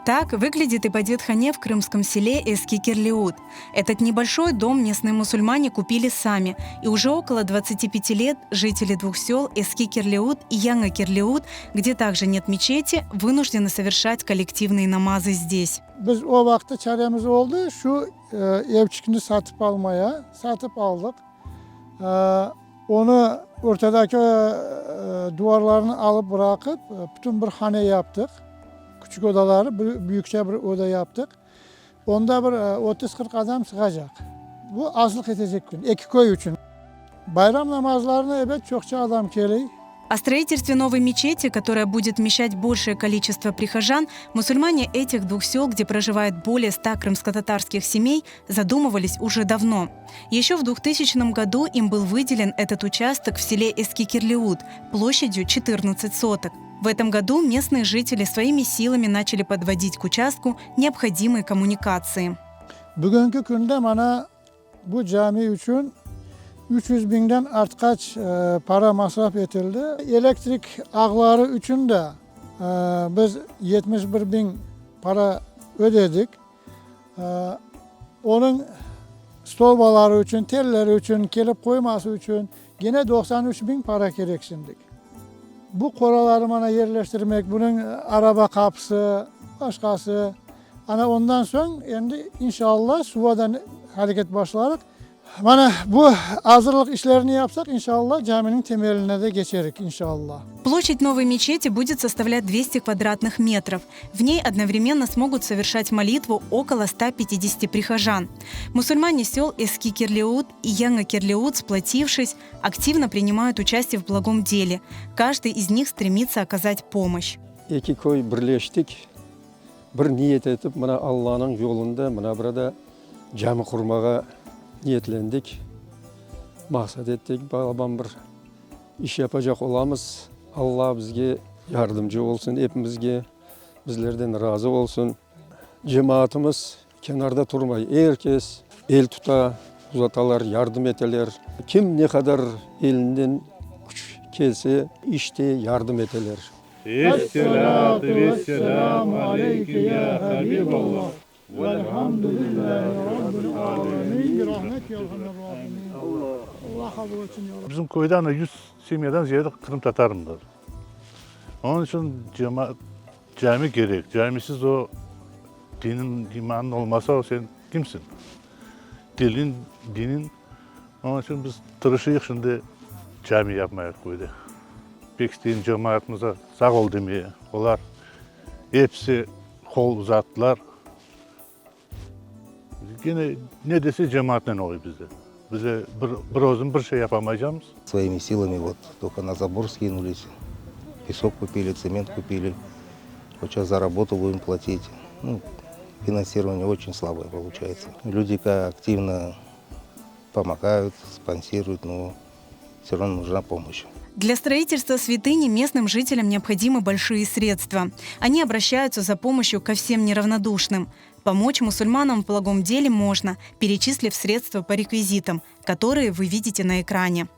Так выглядит Ибадет-хане в крымском селе Эски-Кирлиут. Этот небольшой дом местные мусульмане купили сами, и уже около 25 лет жители двух сел Эски-Кирлиут и Яңа-Кирлиут, где также нет мечети, вынуждены совершать коллективные намазы здесь. Biz o vakti çaremiz oldu, şu evçikini satıp aldık. Onu ortadaki duvarlarını alıp bırakıp bütün bir hane yaptık. Küçük odaları büyükçe bir oda yaptık. Onda bir 30-40 adam sığacak. Bu azlık edecek gün, iki köy için. Bayram namazlarına evet çokça adam geliyor. О строительстве новой мечети, которая будет вмещать большее количество прихожан, мусульмане этих двух сел, где проживает более 100 крымско-татарских семей, задумывались уже давно. Еще в 2000 году им был выделен этот участок в селе Эски-Кирлиут площадью 14 соток. В этом году местные жители своими силами начали подводить к участку необходимые коммуникации. Bugünkü günde bana bu cami için 300 binden artkaç para masraf edildi. Elektrik ağları için de biz 71 bin para ödedik. Onun stolbaları için, telleri için, kelip koyması için yine 93 bin para gereksindik. Bu koraları bana yerleştirmek, bunun araba kapısı, başkası. Ana ondan sonra şimdi inşallah Suva'dan hareket başlayarak bana bu hazırlık işlerini yapsak inşallah caminin temeline de geçerik inşallah. Площадь новой мечети будет составлять 200 квадратных метров. В ней одновременно смогут совершать молитву около 150 прихожан. Мусульмане сел Эски-Кирлиут и Яңа-Кирлиут, сплотившись, активно принимают участие в благом деле. Каждый из них стремится оказать помощь. İki köy birleştik. Bir niyet etip bana Allah'ın yolunda bana burada cami kurmağa niyetlendik. Maksat ettik. Bağlaban bir iş yapacak olamız. Allah bizge yardımcı olsun. Hepimizge bizlerden razı olsun. Cemaatimiz kenarda durmay. Herkes el tuta, uzatalar, yardım eteler. Kim ne kadar elinden güç kelse işte yardım eteler. Esselatu vesselamu aleyke ya Habiballah. Velhamdülillahi Rabbil alemin. Rahmet ya Rabbim. Allah kabul etsin ya Rabbi. Bizim köyden 100 semiyeden ziyade Kırım Tatarımdır. Onun için cami gerek. Camisiz o dinin, imanın olmasa o sen kimsin? Dinin. Onun için biz tırışıyık şimdi cami yapmaya koyduk. Beksteyin cemaatimize sağ ol demeye. Onlar hepsi kol uzattılar. Yine ne dese cemaatle oluyor bizde. Bize bir özüm bir şey yapamayacağımız. Своими силами вот только на забор скинулись, песок купили, цемент купили. Сейчас за работу будем платить. Ну, финансирование очень слабое получается. Люди активно помогают, спонсируют, но все равно нужна помощь. Для строительства святыни местным жителям необходимы большие средства. Они обращаются за помощью ко всем неравнодушным. Помочь мусульманам в благом деле можно, перечислив средства по реквизитам, которые вы видите на экране.